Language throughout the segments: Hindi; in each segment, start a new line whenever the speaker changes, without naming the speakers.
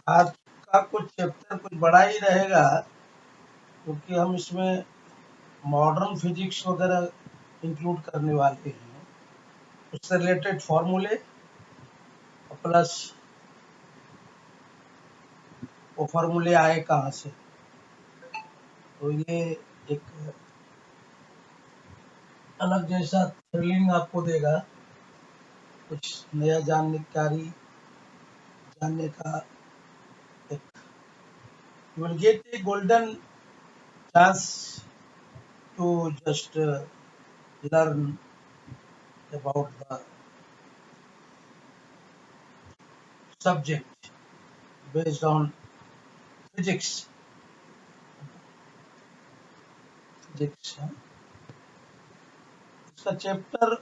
आज का कुछ चैप्टर कुछ बड़ा ही रहेगा, क्योंकि हम इसमें मॉडर्न फिजिक्स वगैरह इंक्लूड करने वाले हैं, उससे रिलेटेड फॉर्मूले प्लस वो फॉर्मूले आए कहाँ से। तो ये एक अलग जैसा थ्रिलिंग आपको देगा, कुछ नया जानकारी जानने का एक, you will get a golden chance to just learn about the subject based on physics. हाँ। इसका चैप्टर,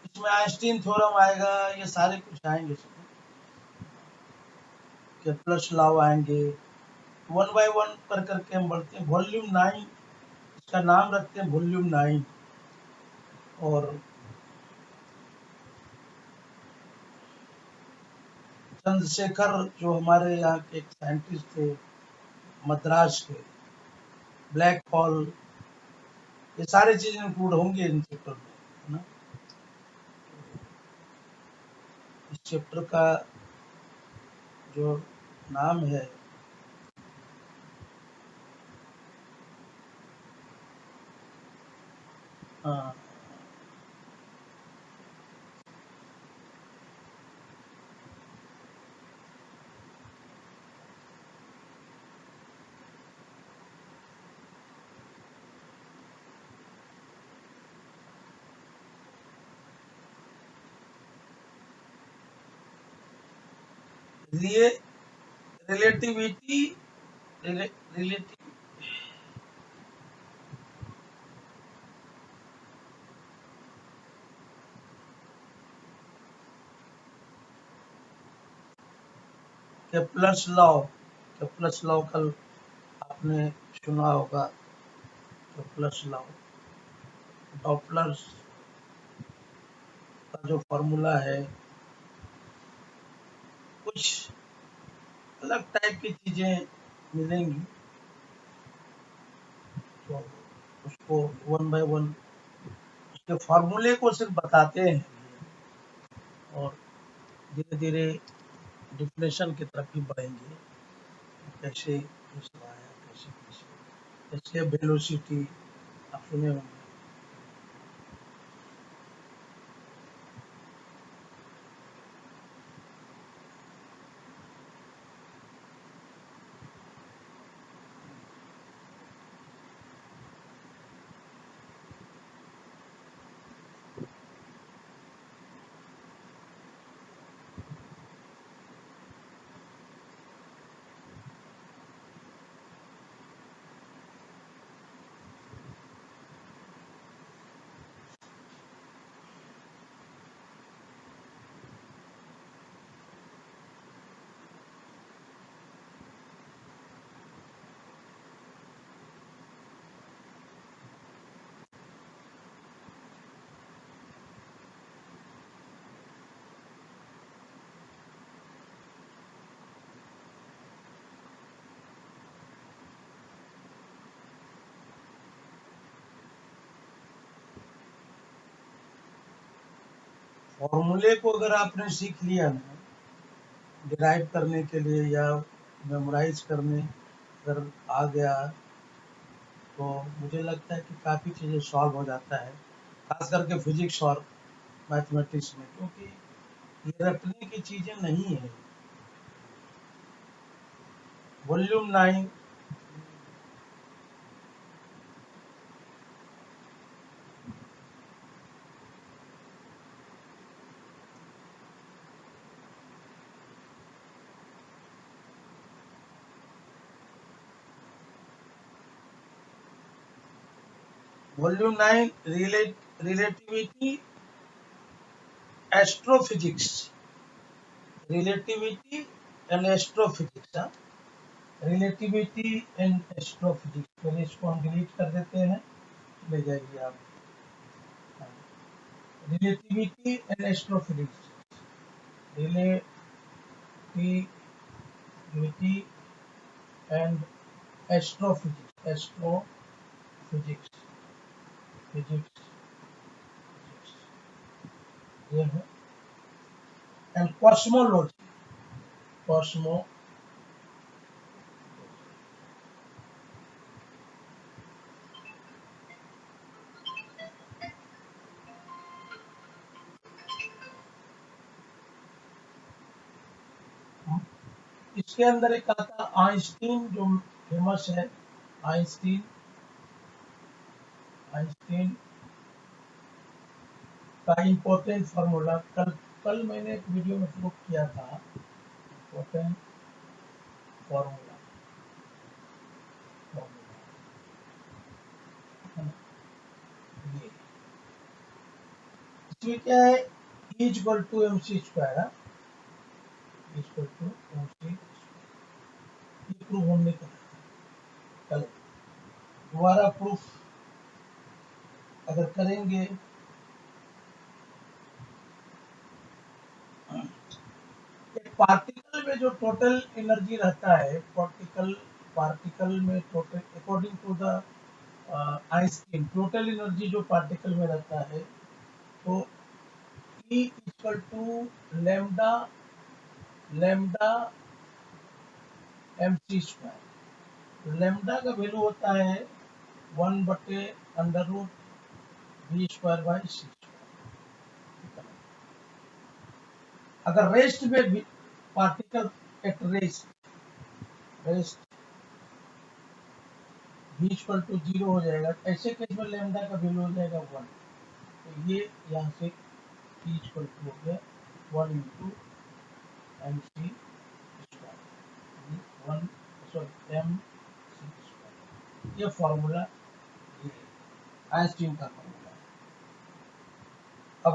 इसमें आइंस्टीन थ्योरम आएगा, ये सारे कुछ आएंगे इसमें, केप्लर्स लॉ आएंगे, वन बाय वन कर करके हम बढ़ते हैं। वॉल्यूम 9 इसका नाम रखते हैं, वॉल्यूम 9। और चंद्रशेखर जो हमारे यहाँ के एक साइंटिस्ट थे मद्रास के, ब्लैक होल, ये सारी चीजें इंक्लूड होंगे इन चैप्टर में, है ना। इस चैप्टर का जो नाम है, हाँ, लिए relativity, relative Kepler's law, Kepler's law कल आपने सुना होगा। केप्लर्स लॉ, डॉपलर्स का जो फॉर्मूला है, कुछ अलग टाइप की चीजें मिलेंगी, तो उसको वन बाय वन उसके फॉर्मूले को सिर्फ बताते हैं, और धीरे धीरे डिफिनेशन की तरफ भी बढ़ेंगे, कैसे ये सब आया, कैसे कैसे, जैसे वेलोसिटी आप सुने होंगे। फॉर्मूले को अगर आपने सीख लिया ना, डिराइव करने के लिए या मेमोराइज करने अगर आ गया, तो मुझे लगता है कि काफ़ी चीज़ें सॉल्व हो जाता है, खास करके फिजिक्स और मैथमेटिक्स में, क्योंकि ये रटने की चीज़ें नहीं है। Volume 9, volume 9 relativity astrophysics, relativity and astrophysics, relativity and astrophysics. पहले इसको हम डिलीट कर देते हैं, ले जाइए आप। relativity and astrophysics. Relativity and astrophysics. Physics, ये है. And cosmology. Cosmo इसके अंदर एक आता आइंस्टीन जो फेमस है. आइंस्टीन आइंस्टीन का इम्पोर्टेंट फार्मूला कल मैंने एक वीडियो में प्रूव किया था. इम्पोर्टेंट फार्मूला ये इसमें क्या है, E equal to M C square. Equal to M C, ये प्रूव हमने करा. कल दोबारा प्रूफ अगर करेंगे, एक पार्टिकल में जो टोटल एनर्जी रहता है, पार्टिकल में total according to the Einstein total energy जो पार्टिकल में रहता है, तो E equal to lambda M C square. तो लैम्डा का वैल्यू होता है 1/√v square by C square. अगर रेस्ट में भी particle at rest v equal to 0 हो जाएगा, ऐसे केस में लैम्डा का वैल्यू हो जाएगा 1. तो ये यहाँ से E इक्वल टू हो गया 1 into M C square, 1 sorry M C square. ये फॉर्मूला ये आइंस्टीन का फॉर्मूला है. अब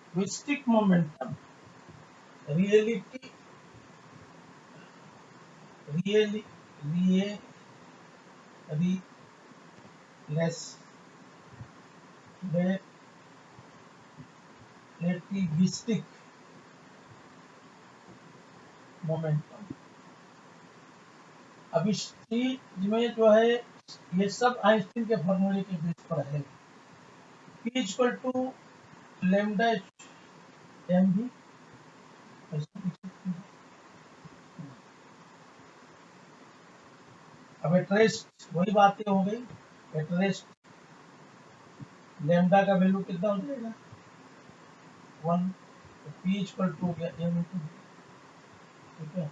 realistic momentum, reality relativistic momentum. अब इस चीज में जो है, ये सब आइंस्टीन के फॉर्मूले के बेस पर है. P equal to lambda M भी ऐसे लिख सकते हैं. अब एट रेस्ट वही बातें हो गई. एट रेस्ट लैम्डा का वैल्यू कितना हो जाएगा 1. तो P इक्वल टू हो गया एम इंटू, ठीक है,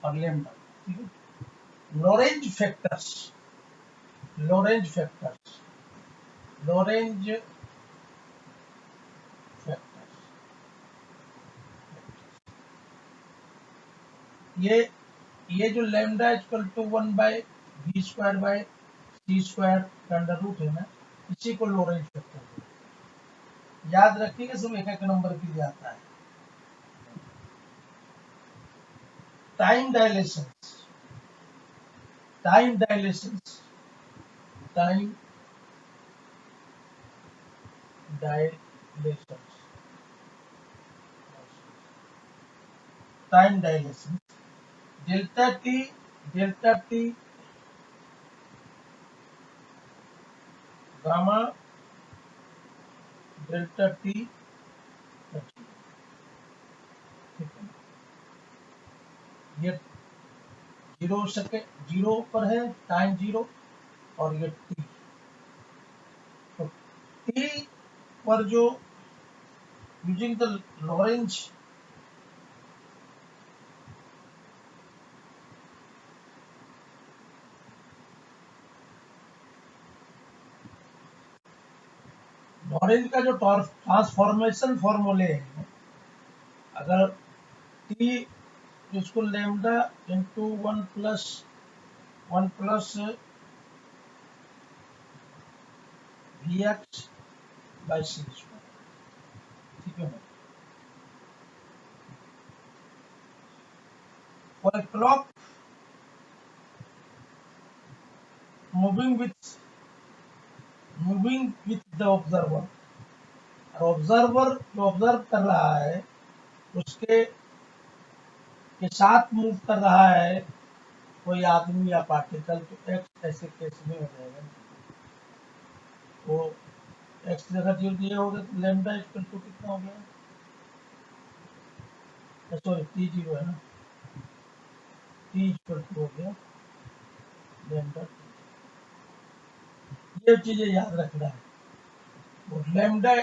और लैम्डा, ठीक है. लोरेंज फैक्टर्स ये जो lambda equal to 1/v square by C square का अंडर रूट है ना, इसी को लोरेंज फैक्टर याद रखिएगा. सब एक एक नंबर के लिए आता है. Time dilation delta T gamma delta T, ठीक है. ये 0 पर है, टाइम 0, और ये टी. तो टी पर जो यूजिंग द लॉरेंज का जो ट्रांसफॉर्मेशन फॉर्मूले हैं, अगर टी जिसको lambda into 1 plus V X by C square, ठीक है. For a clock moving with moving with the observer, observer जो ऑब्जर्व कर रहा है उसके के साथ मूव कर रहा है कोई आदमी या पार्टिकल, तो एक्स ऐसे केस में हो जाएगा। तो एक्स जगह जीरो दिया होगा तो लेमडा इक्वल टू कितना हो गया, सॉरी टी जीरो है ना, टी इक्वल टू हो गया लेमडा। ये चीजें याद रखना है। तो lambda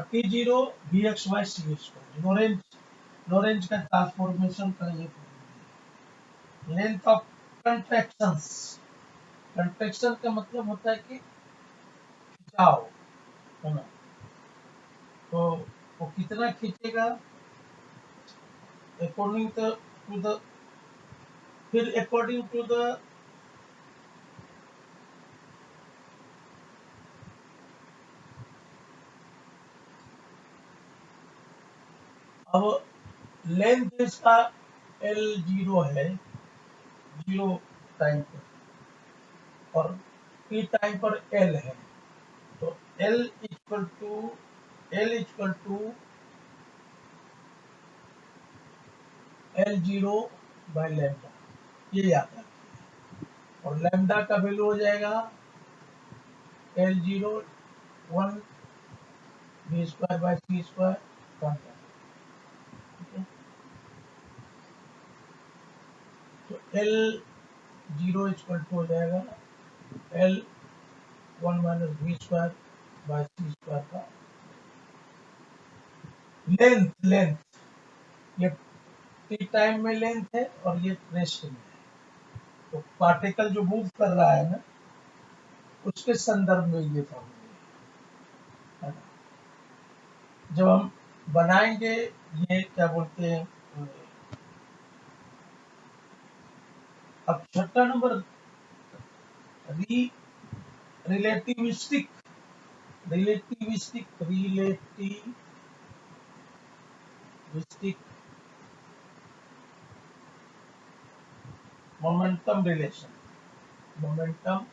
T zero B X Y C square, Lorentz का ट्रांसफॉर्मेशन का ये लेंथ ऑफ कंट्रैक्शंस, कंट्रैक्शन का मतलब होता है कि खिंचाव, है ना। तो वो कितना खींचेगा अकॉर्डिंग टू द, फिर अकॉर्डिंग टू द अब लेंथ इसका एल जीरो है, जीरो टाइम पर, और टी टाइम पर एल है। तो L equal to L zero by lambda, ये याद रखिए। और लेमडा का वैल्यू हो जाएगा L zero 1 B square by C square कांटा। तो एल जीरो इक्वल टू हो जाएगा L 1 minus B square by C square का लेंथ, ये टी टाइम में लेंथ है और ये रेस्ट में है। तो पार्टिकल जो मूव कर रहा है ना उसके संदर्भ में ये फॉर्मूले है ना। जब हम बनाएंगे ये क्या बोलते हैं, अब छठा number relativistic momentum relation, momentum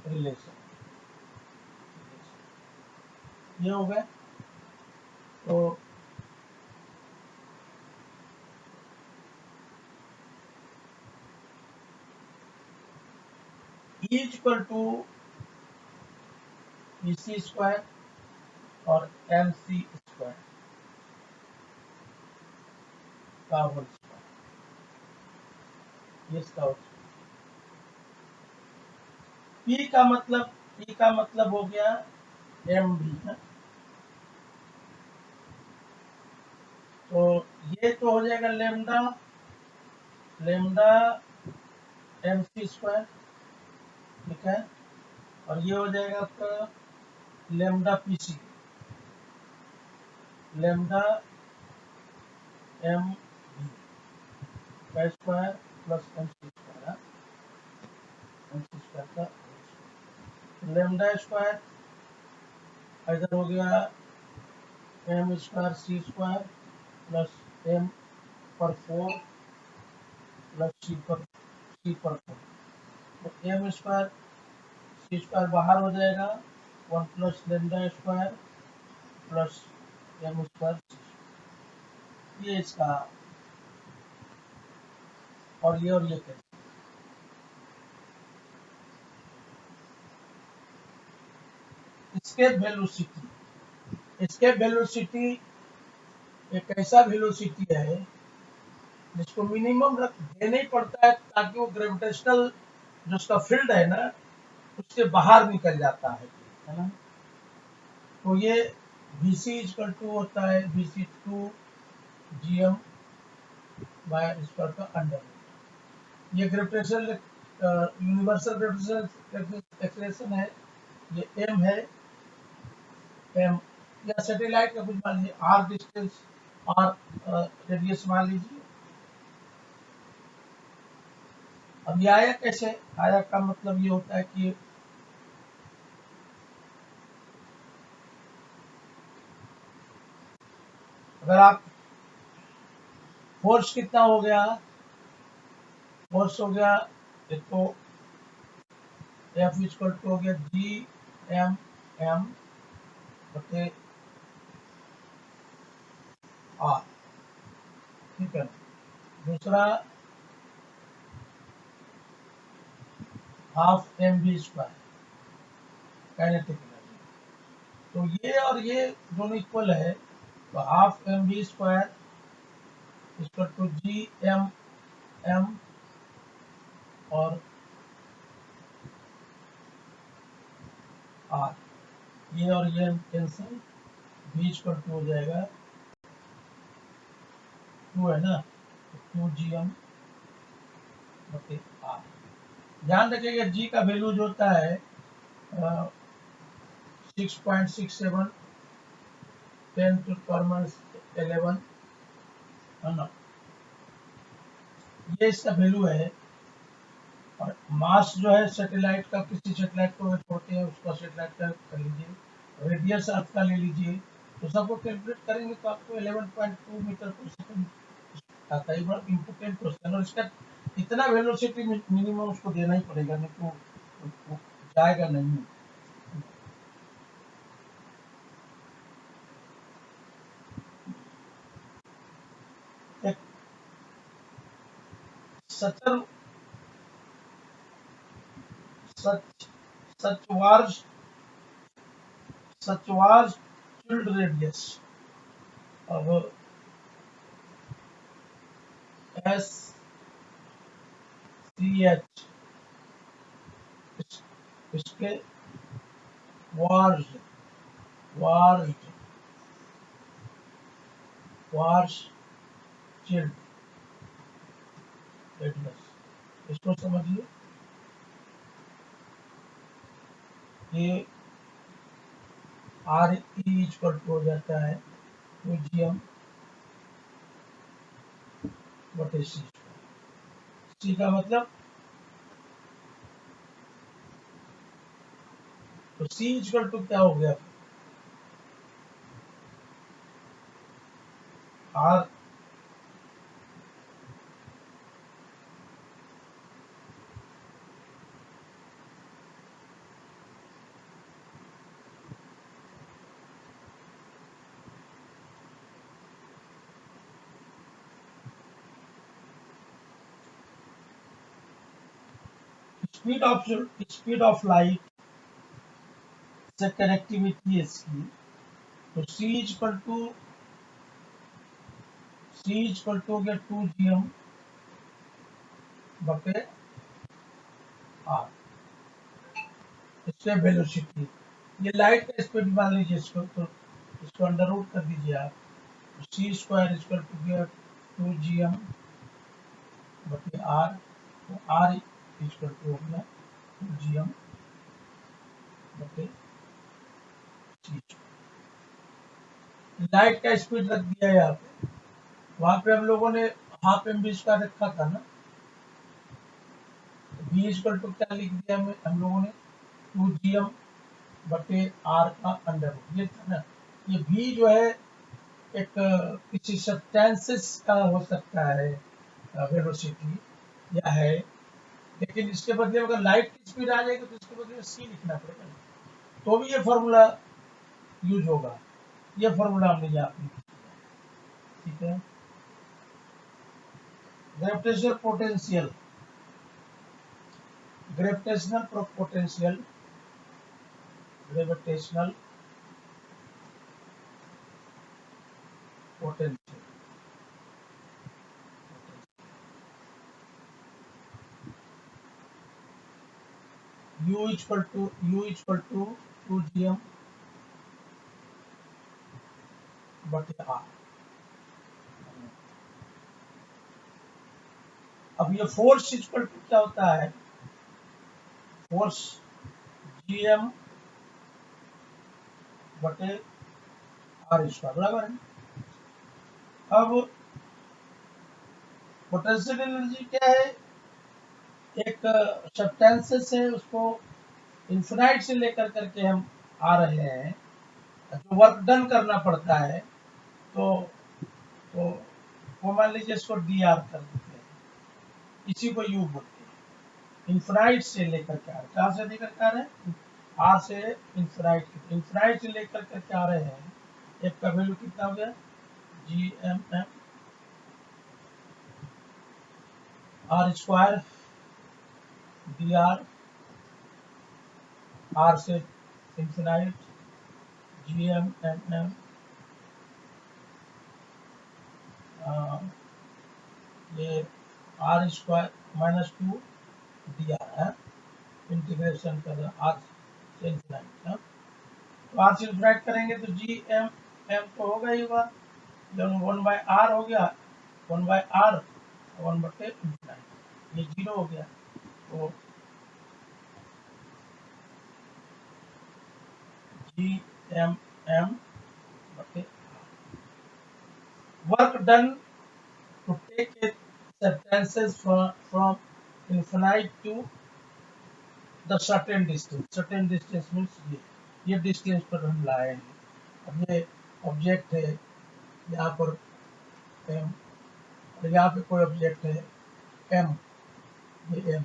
relation ये हो गया। तो E equal to C square और एम सी स्क्वायर का होल स्क्वायर, ये इसका होल स्क्वायर। P का मतलब हो गया एम बी है। तो ये तो हो जाएगा लेमडा एम सी स्क्वायर, ठीक है। और ये हो जाएगा आपका lambda P C, lambda M B का square plus M C square, M C square का लेमडा स्क्वायर इधर हो गया M square C square plus M पर 4 प्लस सी पर 4। तो एम स्क्वायर सी स्क्वायर बाहर हो जाएगा, 1 plus lambda square plus M square, ये इसका। और ये कैसे, इसके वेलोसिटी एक ऐसा वेलोसिटी है जिसको मिनिमम रख देना ही पड़ता है ताकि वो ग्रेविटेशनल जो उसका फील्ड है ना उसके बाहर निकल जाता है ना। तो ये VC इक्वल टू होता है VC 2 GM बाय स्क्वायर का अंडर। ये ग्रेविटेशनल यूनिवर्सल ग्रेविटेशनल एक्सेलरेशन है, ये m है, m या सैटेलाइट का कुछ मान लीजिए r डिस्टेंस, r रेडियस मान लीजिए। अब ये आया कैसे, आया का मतलब ये होता है कि अगर आप फोर्स कितना हो गया, फोर्स हो गया एक तो एफ इक्वल टू हो गया G m बटे R, ठीक है। दूसरा हाफ mv² काइनेटिक एनर्जी, तो ये और ये दोनों इक्वल है, तो half mv² equal to G m और R, ये और ये कैंसिल, v इक्वल टू हो जाएगा 2 है ना, तो 2gm बटे R। ध्यान रखिएगा g का वैल्यू जो होता है 6.67 10⁻11 है ना, ये इसका वैल्यू है। और मास जो है सैटेलाइट का, किसी सैटेलाइट को छोड़ते हैं उसका सैटेलाइट का कर लीजिए, रेडियस अर्थ का ले लीजिए, तो सबको कैलकुलेट करेंगे तो आपको 11.2 मीटर पर सेकंड आता है। बड़ा इम्पोर्टेंट क्वेश्चन, और इसका इतना वेलोसिटी मिनिमम उसको देना ही पड़ेगा, नहीं तो जाएगा नहीं। एक सचर सच such was field radius of SCH, इसके wars wars wars field radius, इसको समझिए। ये आर ई इक्वल टू हो जाता है म्यूजियम बटे सी, सी का मतलब, तो सी इक्वल टू क्या हो गया, आर स्पीड ऑफ लाइट से कनेक्टिविटी है इसकी, तो सी इक्वल टू हो गया 2gm बटे आर, इससे वेलोसिटी, ये लाइट का स्पीड मान लीजिए इसको, तो इसको अंडर रूट कर दीजिए आप, सी स्क्वायर इक्वल टू गया 2gm बटे आर, तो आर इक्वल टू हो गया 2gm बटे सी। लाइट का स्पीड रख दिया है यहाँ पे, वहां पे हम लोगों ने हाफ mv² रखा था ना, v इक्वल टू क्या लिख दिया हम लोगों ने 2gm बटे आर का अंडर रूट, ये था ना। ये v जो है एक किसी सब्सटेंसेस का हो सकता है वेलोसिटी या है, लेकिन इसके बदले अगर लाइट की स्पीड आ जाएगी तो इसके बदले सी लिखना पड़ेगा, तो भी ये फॉर्मूला यूज होगा। ये फॉर्मूला हमने यहाँ पे, ठीक है। Gravitational potential, gravitational potential, gravitational potential, U equal to 2gm बटे आर। अब ये फोर्स इक्वल टू क्या होता है, फोर्स gm बटे आर स्क्वायर बराबर है। अब पोटेंशियल एनर्जी क्या है, एक सब्सटेंसेस है, उसको इन्फिनाइट से लेकर करके हम आ रहे हैं, जो वर्क डन करना पड़ता है, तो वो मान लीजिए इसको डी आर कर देते हैं, इसी को यू बोलते हैं, इंफिनाइट से लेकर के आ रहे, कहाँ से लेकर के आ रहे हैं, आर से इंफिनाइट, इंफिनाइट से लेकर के आ रहे हैं। एफ का वैल्यू कितना हो गया, G M M R square D R से infinite G M M M ये आर स्क्वायर -2 डी आर है, इंटीग्रेशन कर आर से इंफिनाइट है। तो आर से इंफिनाइट करेंगे तो जी एम एम तो होगा ही होगा, जब 1/r हो गया, 1/r 1/इंफिनाइट, ये 0 हो गया। तो जी एम एम बटे work done to take a substances from infinite to the certain distance, certain distance means ये डिस्टेंस पर हम लाएंगे। अब ये ऑब्जेक्ट है यहाँ पर m, और यहाँ पे कोई ऑब्जेक्ट है m, ये m,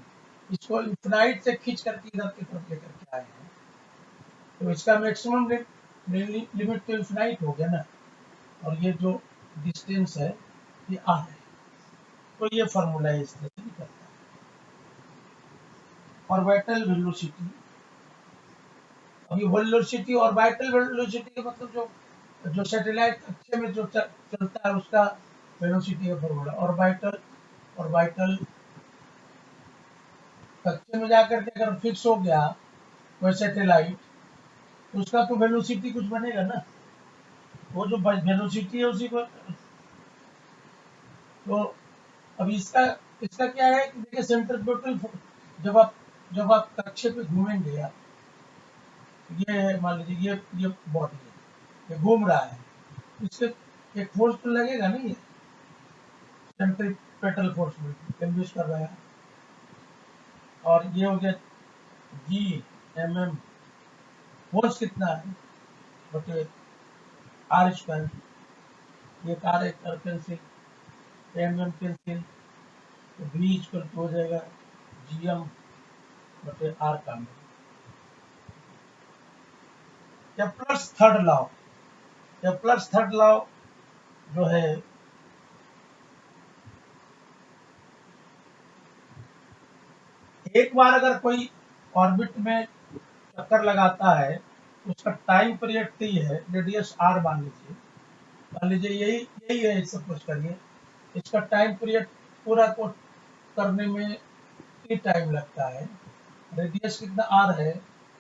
इसको इंफिनाइट से खींच करके इधर की तरफ लेकर के आए हैं, तो इसका मैक्सिमम लिमिट तो इंफिनाइट हो गया ना, और ये जो डिस्टेंस है ये r है, तो ये फॉर्मूला है, इस तरह से निकलता है। ऑर्बिटल वेलोसिटी, अभी वेलोसिटी ऑर्बिटल वेलोसिटी का मतलब जो जो सैटेलाइट कक्षे में जो चलता है उसका वेलोसिटी का फॉर्मूला। ऑर्बिटल, ऑर्बिटल कक्षे में जाकर के अगर फिक्स हो गया कोई सैटेलाइट, तो उसका तो वेलोसिटी कुछ बनेगा ना, वो जो वेलोसिटी है उसी को। तो अब इसका इसका क्या है कि देखिए सेंट्रीफ्यूगल, जब आप कक्षे पे घूमेंगे आप, ये है मान लीजिए ये बॉडी है, ये घूम रहा है, इसके एक फोर्स तो लगेगा नहीं, सेंट्रीपेटल फोर्स इंड्यूस कर रहा है। और ये हो गया जी एम एम, फोर्स कितना है बटे आर स्क्वायर, ये कार एक कैंसिल, एम एम कैंसिल, तो बी इक्वल टू हो जाएगा जी एम बटे आर का में। Kepler's third law, Kepler's third law जो है एक बार अगर कोई ऑर्बिट में चक्कर लगाता है, उसका टाइम पीरियड टी है, रेडियस आर मान लीजिए यही यही है, सपोज करिए इसका टाइम पीरियड पूरा को करने में टी टाइम लगता है, रेडियस कितना आर है,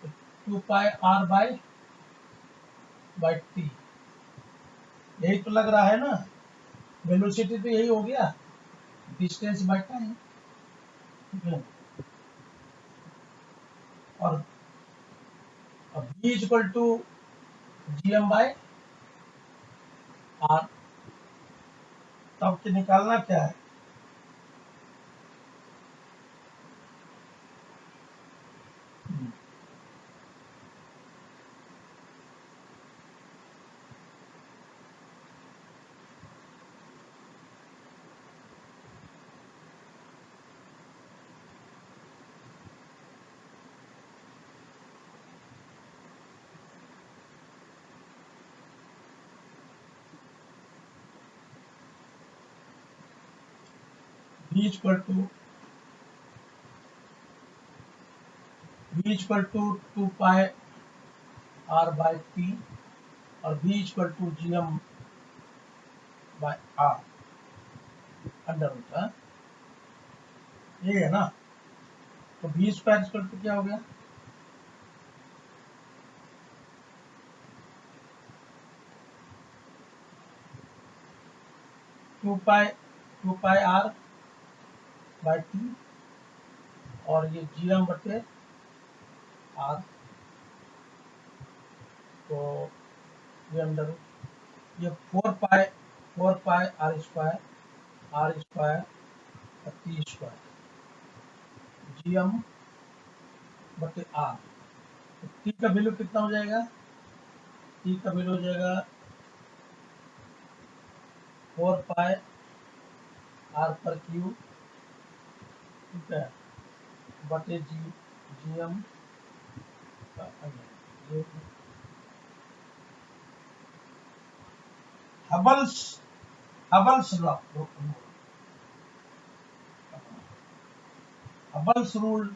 तो 2πr/बाई टी, यही तो लग रहा है ना, वेलोसिटी तो यही हो गया, डिस्टेंस बाय टाइम। और v इक्वल टू gm/r, तब निकालना क्या है, v इक्वल टू 2πr/t और v equal to gm/r under root है, ये है ना। तो v स्क्वायर इक्वल टू क्या हो गया, two pi R by T, और ये gm बटे आर, तो ये अंडर रूट, ये 4π R square T square gm बटे आर, तो टी का वैल्यू कितना हो जाएगा, टी का वैल्यू हो जाएगा 4π r पर क्यू, ठीक है, बटे G M Hubble's Hubble's law, Hubble's rule.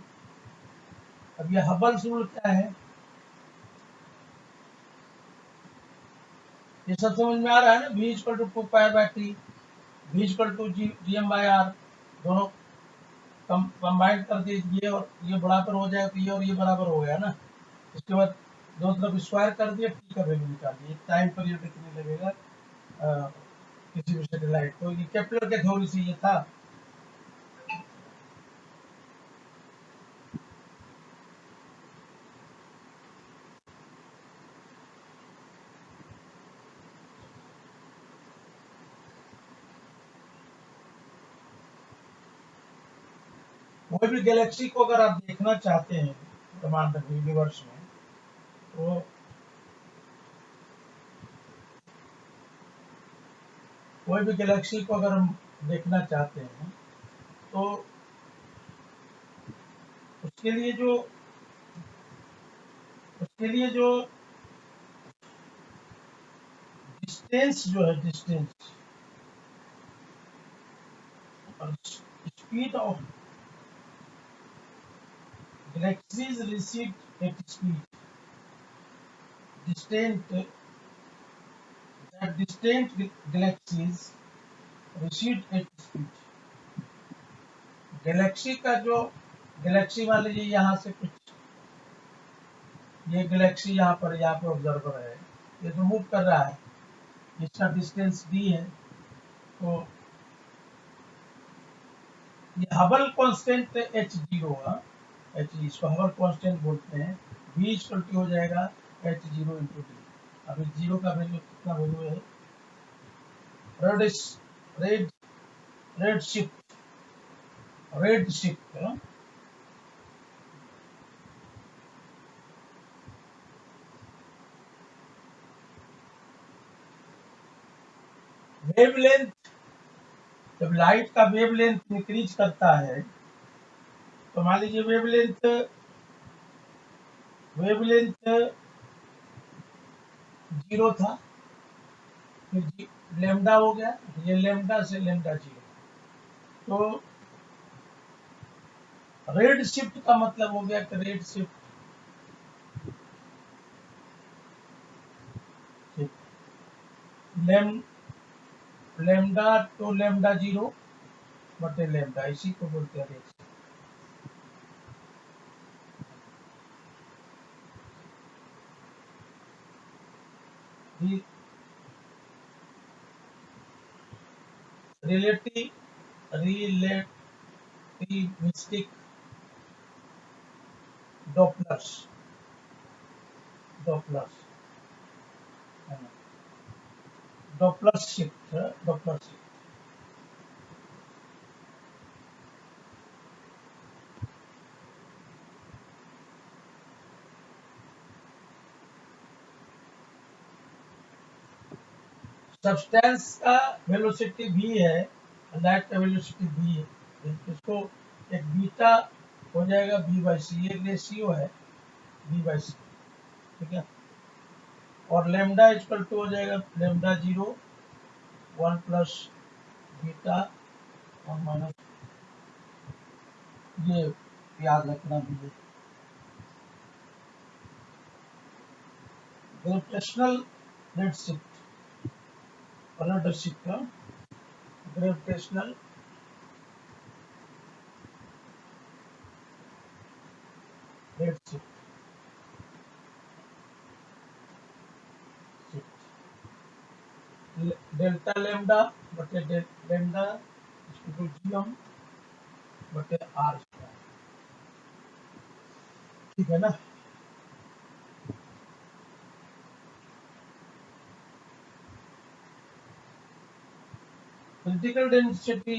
अब ये हबल्स रूल क्या है, ये सब समझ में आ रहा है ना। v इक्वल टू 2 पाई/t, v equal to G M by R, दोनों कंबाइंड कर दीजिए और ये बराबर हो जाएगा, तो ये और ये बराबर हो गया ना। इसके बाद दो तरफ स्क्वायर कर दिए, टी का वैल्यू निकालिए, टाइम पीरियड कितने लगेगा किसी भी सैटेलाइट को। ये केपलर के थ्योरी से ये था। कोई भी गैलेक्सी को अगर आप देखना चाहते हैं ब्रह्मांड में, यूनिवर्स में, तो कोई भी गैलेक्सी को अगर हम देखना चाहते हैं तो उसके लिए जो डिस्टेंस जो है, डिस्टेंस और speed of galaxies received at speed, distant galaxies received at speed। Galaxy का जो, गैलेक्सी मान लीजिए यहाँ से कुछ, ये गैलेक्सी यहाँ पे ऑब्जर्वर है, ये जो मूव कर रहा है, इसका डिस्टेंस d है। तो ये हबल कांस्टेंट h0 है, इसको हबल कांस्टेंट बोलते हैं। v इक्वल टू हो जाएगा h0 इंटू डी। अभी जीरो का वैल्यू कितना वैल्यू है, रेड रेड शिफ्ट वेवलेंथ। जब लाइट का वेवलेंथ इंक्रीज करता है, तो मान लीजिए वेवलेंथ 0 था, फिर लेमडा हो गया, ये लेमडा से लेमडा 0। तो रेड शिफ्ट का मतलब हो गया कि red shift lambda two lambda 0 बटे लेमडा, इसी को बोलते हैं red shift. Relativistic Doppler's shift. Substance का वेलोसिटी v है, लाइट का वेलोसिटी v है, इसको एक बीटा हो जाएगा v/c, ये रेशियो है v/c, ठीक है। और लेमडा इक्वल टू हो जाएगा लेमडा 0 1 प्लस बीटा और माइनस, ये याद रखना भी है। ग्रेविटेशनल रेड शिफ्ट का gravitational red shift delta lambda बटे लेमडा इक्वल टू जीएम बटे आर स्क्वायर, ठीक है ना। Critical density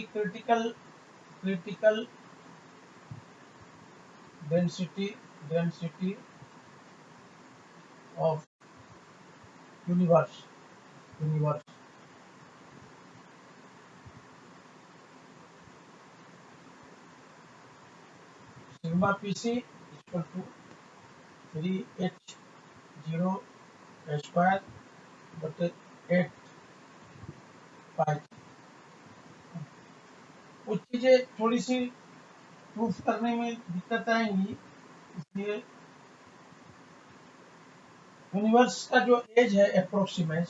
of universe by PC equal to 3h0 square बटे 8 पाई। कुछ चीज़ें थोड़ी सी प्रूफ करने में दिक्कत आएंगी, इसलिए यूनिवर्स का जो एज है approximate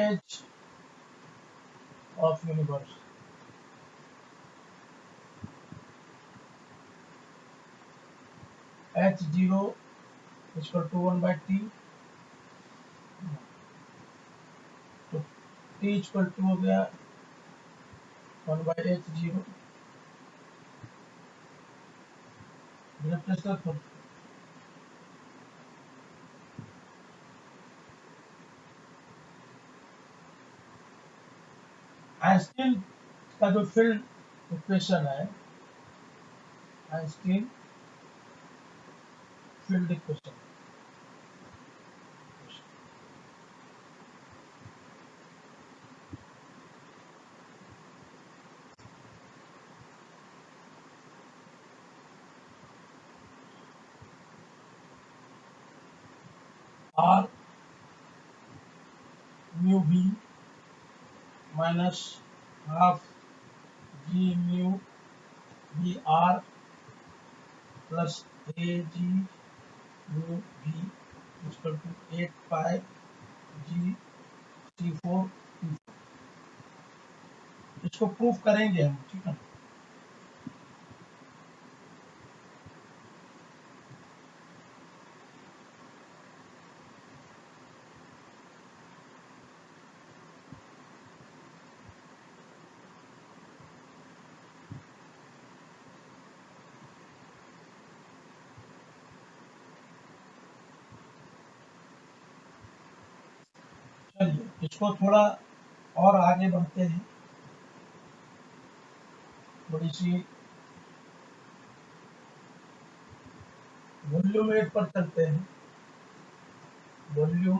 age of universe h0 equal to 1/t, तो t इक्वल टू हो गया 1/h0 रिप्लेस। आइंस्टीन का जो फील्ड इक्वेशन है, Einstein field equation, R mu B minus half G mu B R plus A G mu B equal to 8 pi G T4। इसको प्रूफ करेंगे हम, ठीक है। चलिए इसको थोड़ा और आगे बढ़ते हैं, थोड़ी सी वॉल्यूम 8 पर चलते हैं। Volume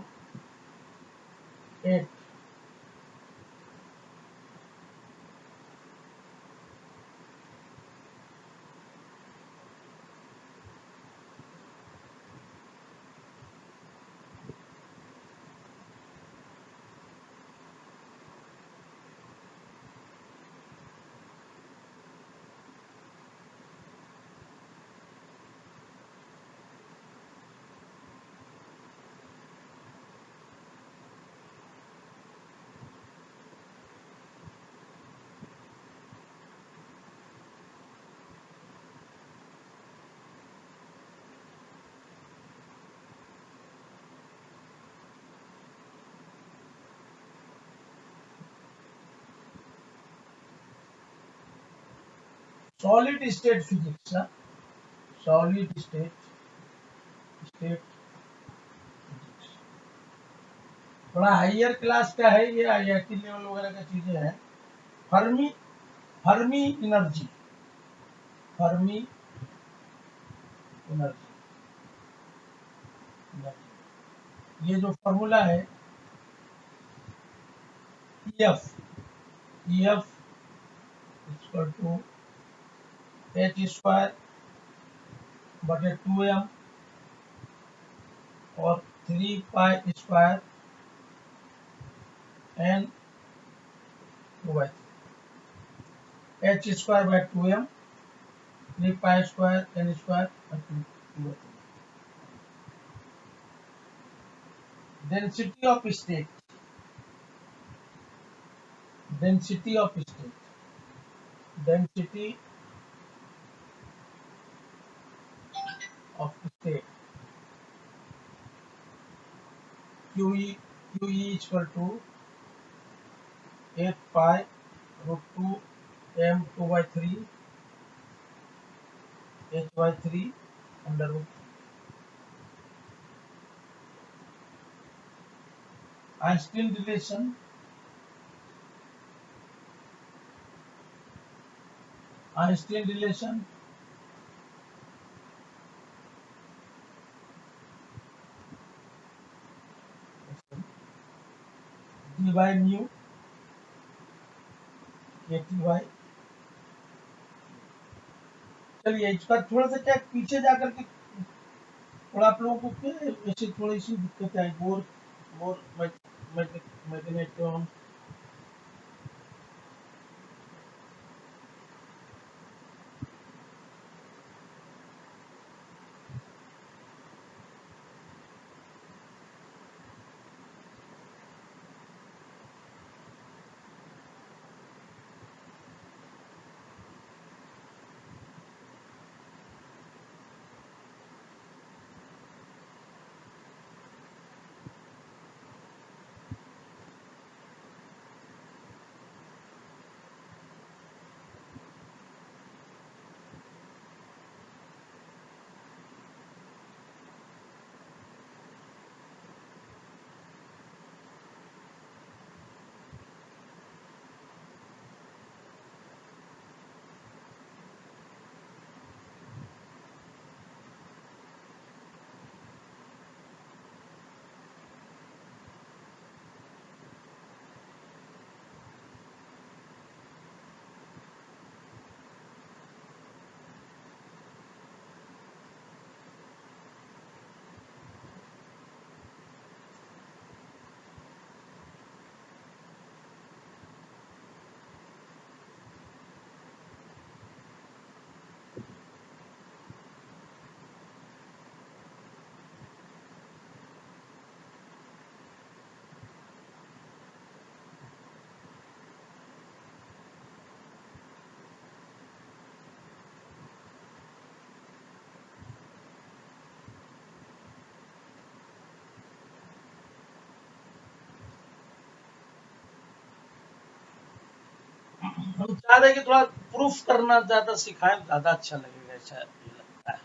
8 solid state physics, solid state physics थोड़ा हाइयर क्लास का है, ये IIT लेवल वगैरह का चीजें हैं। Fermi Fermi energy, Fermi energy, ये जो फॉर्मूला है EF equal to h square बटे 2m और 3 pi square n by h square by 2m 3 pi square n square by 2। Density of state, density of state, density of state QE equal to 8 pi root 2 m 2/3 h/3 under root. Einstein relation, Einstein relation d by mu kt by, चलिए इसका थोड़ा सा क्या पीछे जाकर के थोड़ा आप लोगों को क्या ऐसी थोड़ी सी दिक्कत आई मोर मोर मैग्नेटोन। हम चाह रहे हैं कि थोड़ा प्रूफ करना ज्यादा सिखाएं, ज्यादा अच्छा लगेगा, ऐसा ये लगता है।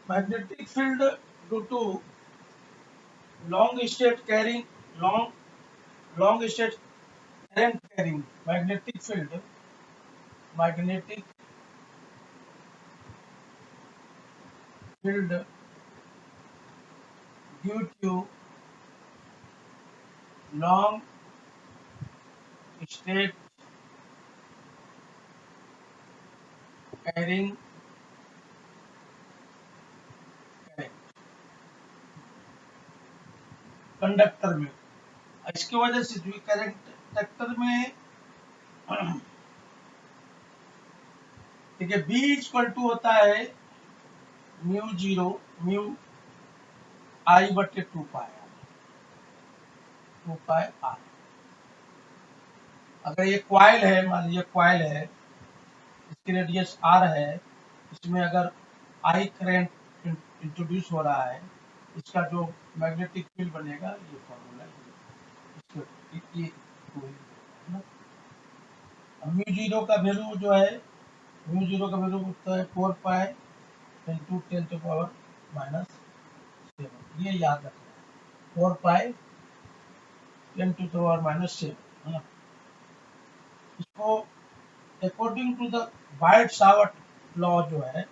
Magnetic field due to long state carrying long long state current carrying magnetic field due to long state carrying current conductor में, इसकी वजह से जो करंट कंडक्टर में, ठीक है, B इक्वल टू होता है म्यू जीरो म्यू आई बटे 2 पाई आर। अगर ये क्वाइल है, मान लीजिए क्वाइल है, इसकी रेडियस आर है, इसमें अगर आई करंट इंट्रोड्यूस हो रहा है, इसका जो मैग्नेटिक फील्ड बनेगा ये फॉर्मूला है, ये म्यू जीरो का वैल्यू जो है, म्यू जीरो का वैल्यू होता है 4 पाई इंटू 10⁻⁻⁷। ये याद रखना, 4 पाई 10⁻⁻⁷, है ना। इसको according to the Biot Savart law जो है,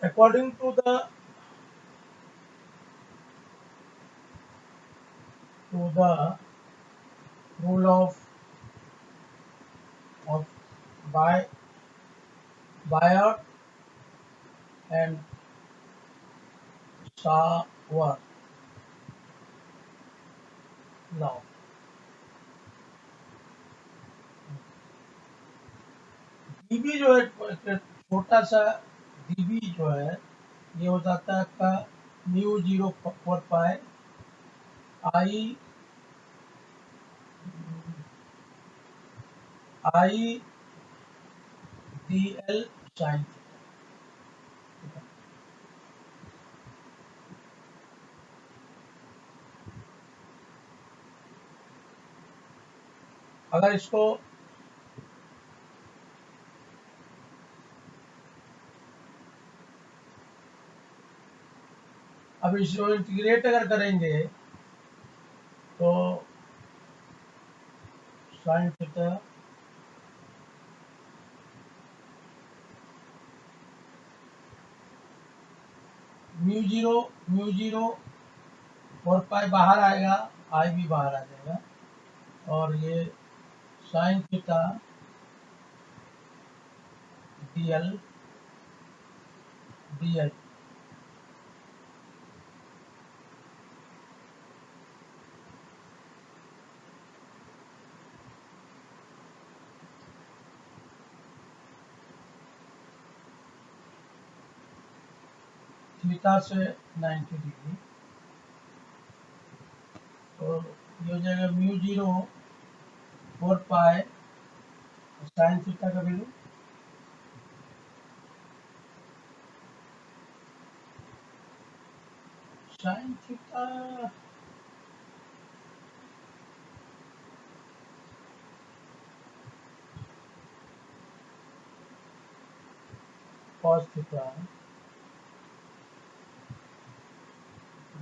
according to the rule of by Bayard and Shawar law, dB जो है, छोटा सा dB जो है, ये हो जाता है आपका mu zero 4 pi I D L sine. अगर इसको अब इसको इंटीग्रेट अगर करेंगे तो sine theta mu zero 4 pi बाहर आएगा, आई भी बाहर आ जाएगा, और ये sine theta D L theta से 90 डिग्री, तो ये हो जाएगा mu zero 4 pi sine theta का value sine theta cos theta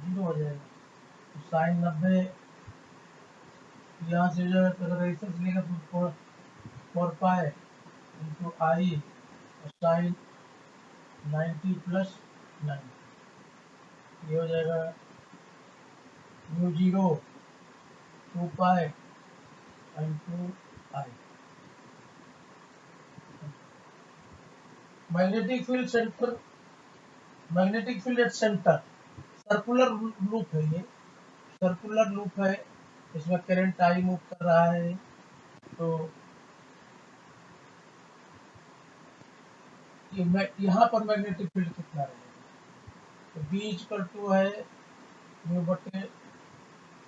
0 हो जाएगा, तो साइन 90 यहाँ से जो है, अगर ऐसे चलेगा तो 4 पाई इंटू आई साइन 90 प्लस 90, ये हो जाएगा mu zero 2 pi into I. Magnetic field at centre, circular loop है ये, सर्कुलर लूप है, इसमें करंट आई मूव कर रहा है, तो यहाँ पर मैग्नेटिक फील्ड कितना रहेगा, तो B इक्वल टू है म्यू बटे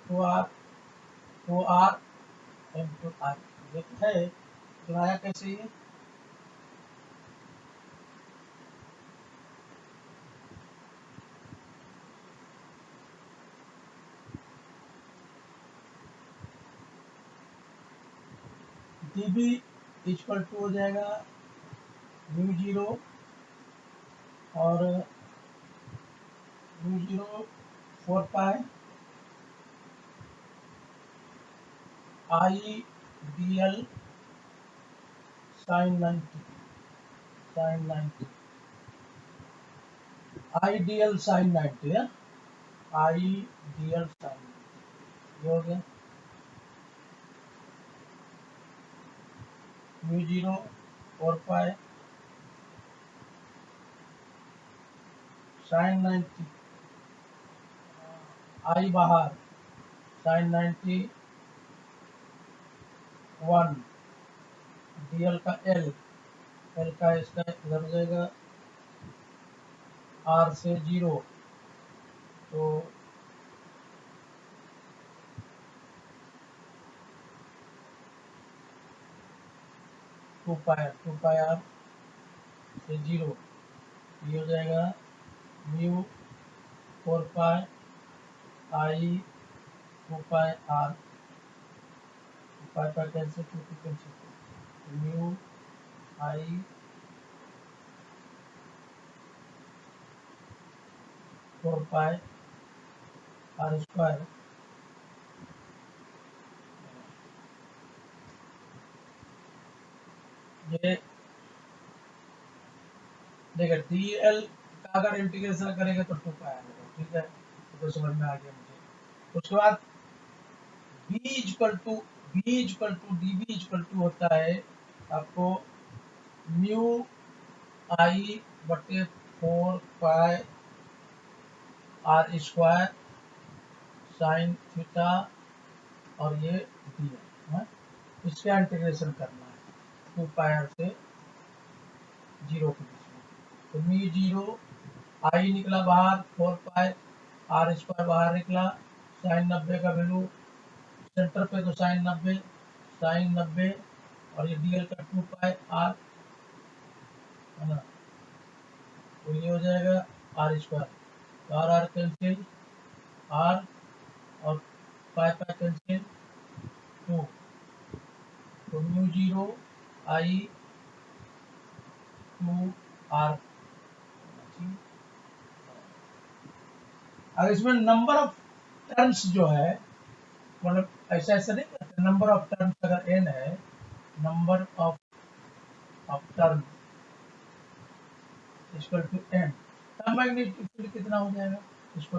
2R इंटू आर, ये है तो आया कैसे ये, dB इक्वल टू हो जाएगा म्यू जीरो और mu zero 4 pi I D L sign 90 I D L sign 90 है, आई डी एल साइन, ये हो गया म्यू जीरो 4 पाई साइन 90, आई बाहर साइन 90 1, डी एल का एल का इसका इधर हो जाएगा आर से 0, तो टू पाई आर से 0, ये हो जाएगा mu 4 pi I 2 pi R, 2 pi cancel, 2 cancel, mu I 4 pi R square, ये देखिए डी एल का अगर इंटीग्रेशन करेंगे तो 2 पाई आएगा, ठीक है, तो समझ में आ गया मुझे। उसके बाद B equal to D B equal to होता है आपको म्यू आई बटे 4 pi R square sine theta और ये डी है, इसका इंटीग्रेशन करना है 2 पाई आर से 0 के बीच में, तो म्यू जीरो आई निकला बाहर 4 पाई आर स्क्वायर बाहर निकला, साइन 90 का वैल्यू सेंटर पे तो साइन 90 और ये डीएल का 2 पाई आर है ना, तो ये हो जाएगा आर स्क्वायर, तो आर कैंसिल, आर और पाई कैंसिल 2, तो म्यू जीरो आई 2 आर। अब इसमें नंबर ऑफ टर्म्स जो है, मतलब ऐसा नहीं करते, नंबर ऑफ टर्म्स अगर n है, number of term equal to n, तब मैग्नेटिक फील्ड कितना हो जाएगा, इसको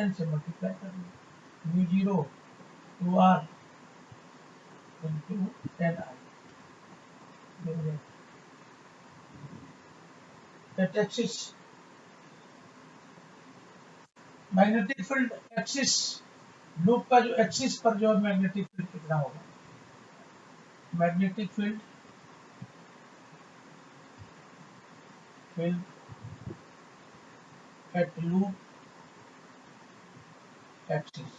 n से मल्टीप्लाई कर लो, mu zero 2r into N I, at axis magnetic field axis, loop का जो एक्सिस पर जो मैग्नेटिक फील्ड कितना होगा, magnetic field at loop axis,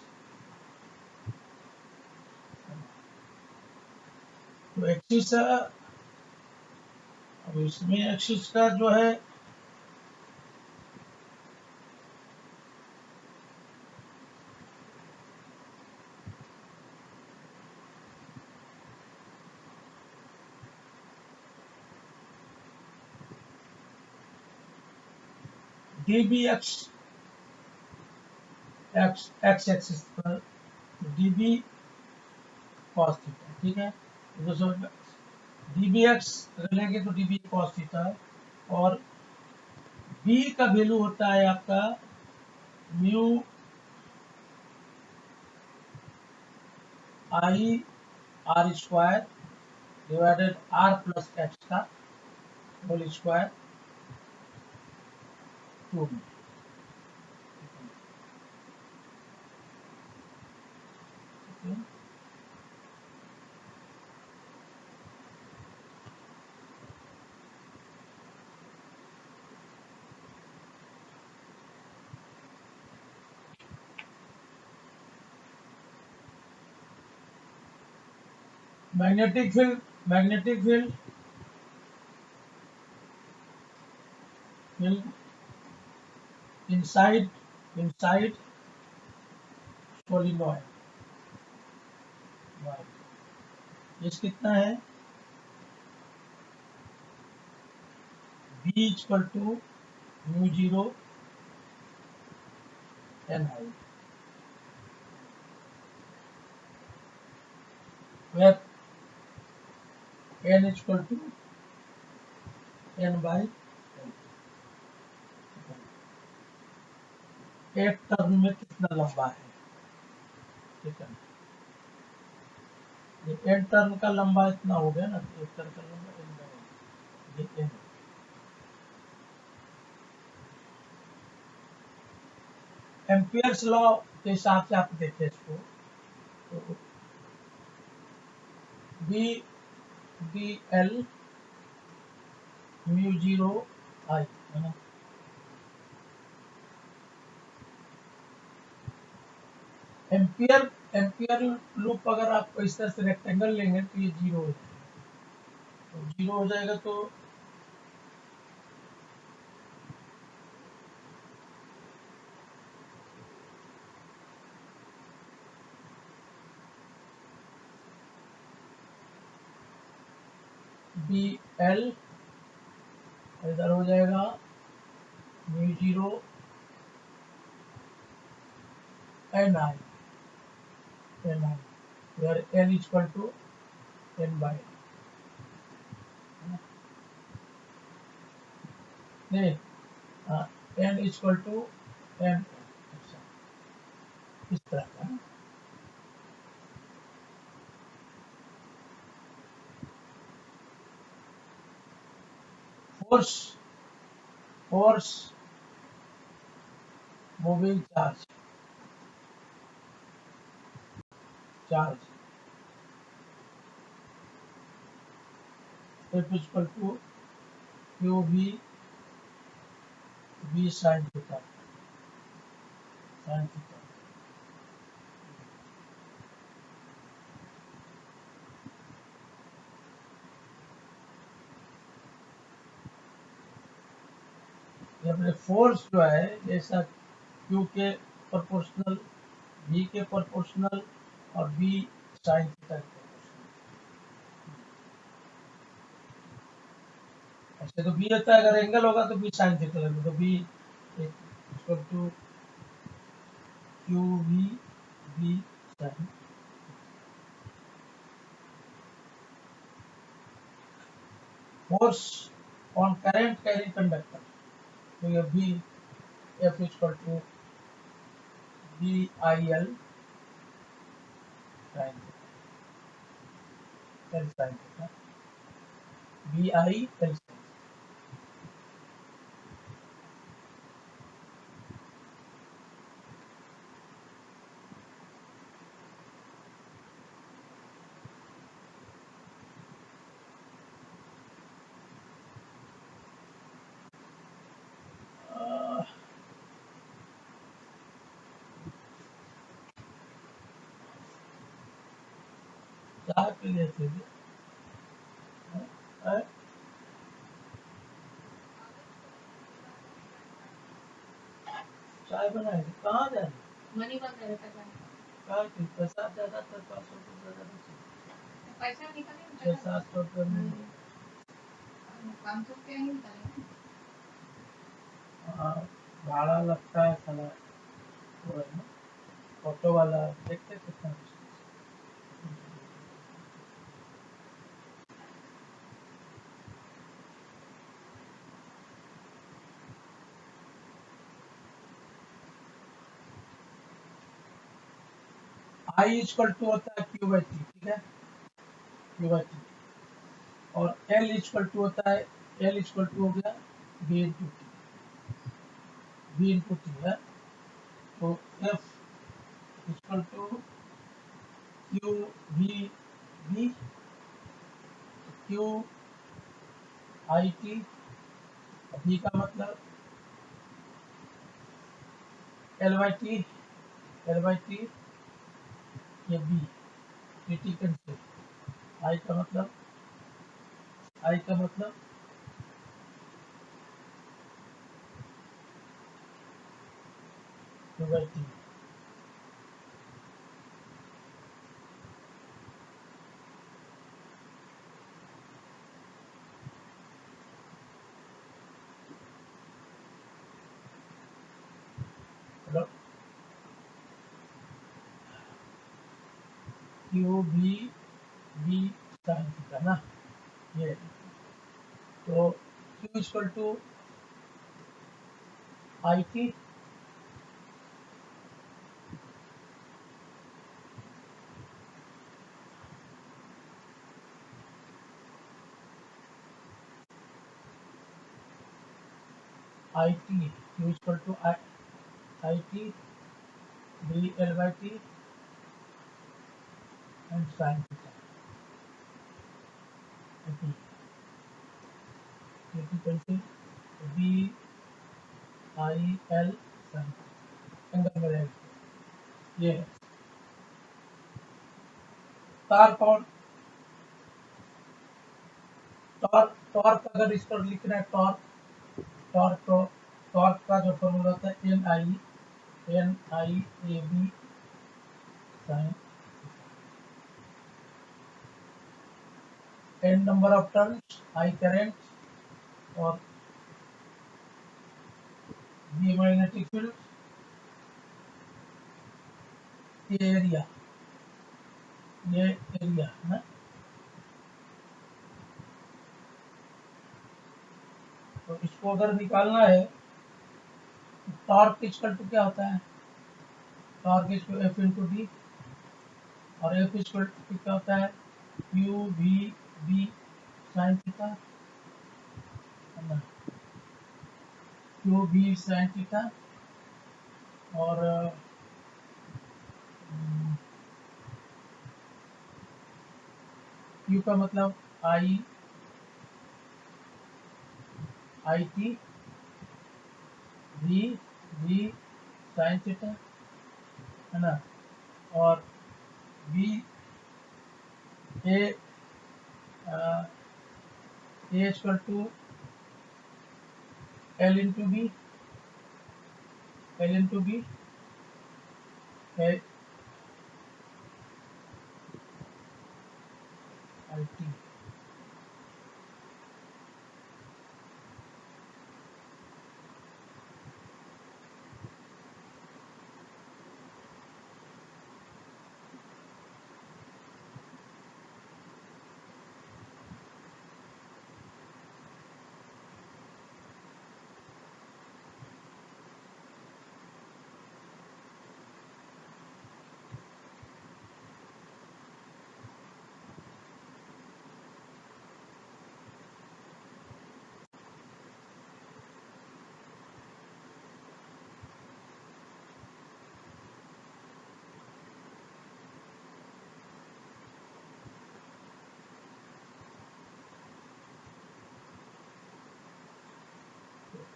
तो एक्सिस, अब इसमें एक्सिस का जो है dB x एक्सिस पर dB cos थीटा, ठीक है, तो dB x लेंगे तो dB cos थीटा, और B का वैल्यू होता है आपका mu I R square divided R plus X का होल स्क्वायर 2 में, magnetic field will inside solenoid. इस कितना है B equal to mu zero N I, where n equal to n by एक टर्म में कितना लंबा है, ठीक है। ये n टर्म का लंबा इतना हो गया ना, एक टर्म का लंबा n बाई ये n। एम्पियर्स लॉ के हिसाब से आप देखें इसको, तो B D L mu zero I है ना, एम्पियर लूप अगर आप इस तरह से रेक्टेंगल लेंगे तो ये जीरो हो जाएगा, तो जीरो हो जाएगा तो बी एल इधर हो जाएगा mu zero N I where n equal to n by नहीं n इक्वल टू n, इस तरह का। Force moving charge F equal to Q V sine theta. अपने फोर्स जो है जैसा क्यू के प्रोपोर्शनल, v के प्रोपोर्शनल और v साइन थीटा के प्रोपोर्शनल। ऐसे तो v होता है, अगर एंगल होगा तो v साइन थीटा लगेगा, तो v equal to Q V sine. Force on current carrying conductor, तो ये v F equal to B I L sine L sine theta, B I L. चाय पी लेते थे, चाय बनाए कहाँ जा रही मनी बंद है कहाँ की पैसा ज्यादा तो 500 रुपये ज्यादा नहीं, पैसा निकले 600-700 रुपये में 500 रुपये ही निकले। हाँ भाड़ा लगता है साला, वो है ना ऑटो वाला, देखते कितना आई इक्वल टू होता है क्यू बाई टी, ठीक है, क्यू बाई टी, और एल इक्वल टू होता है, एल इक्वल टू हो गया B into T, B into T है, तो F equal to Q V Q I T, B का मतलब एल बाई टी ये बी टी कैंसिल, आई का मतलब puberty. Q B B sine theta ना, ये तो Q equal to I T, I T Q equal to I T B L by T and sine theta. कैसे B I L sine angle में रहेगा। ये है टॉर्क। और टॉर्क अगर इस पर लिखना है टॉर्क का जो फॉर्मूला होता है N I A B sine, N number of turns, I current और बी मैग्नेटिक फील्ड, ये एरिया है ना। तो इसको अगर निकालना है तो टॉर्क इक्वल टू क्या होता है, torque equal F into D, और एफ इक्वल टू क्या होता है Q V B sine theta है ना, क्यू बी साइन थीटा। और क्यू का मतलब I T V sine theta है ना, और B A equal to L into B I T.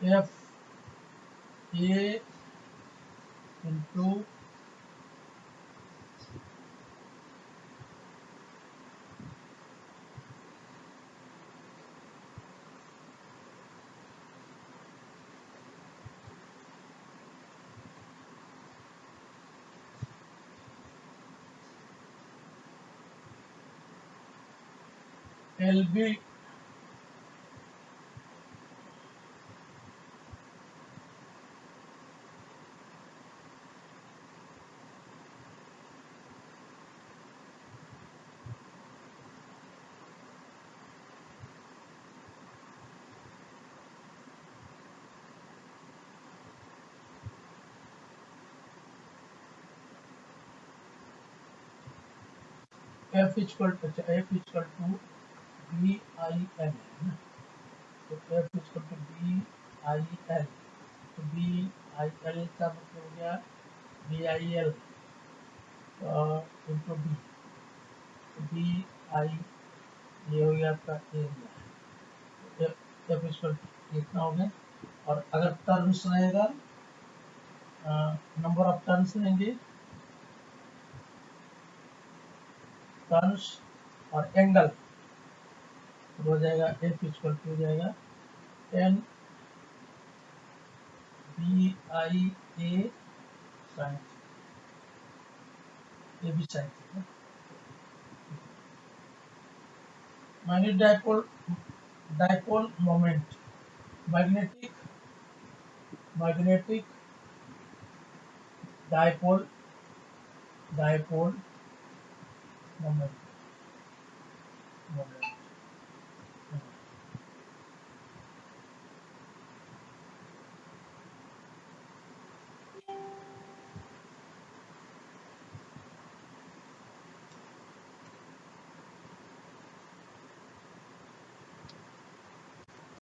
F A into L B F equal to B I L है ना, तो F equal to B I L, तो बी आई एल का मतलब हो गया B I L into D, B I ये हो गया आपका एरिया, एफ इक्वल टू इतना हो गया। और अगर टर्न्स रहेगा, नंबर ऑफ टर्न्स रहेंगे, टर्न्स और एंगल हो जाएगा F इक्वल टू हो जाएगा N B I A sine, ये भी sine theta. Magnetic dipole moment, magnetic magnetic dipole dipole moment moment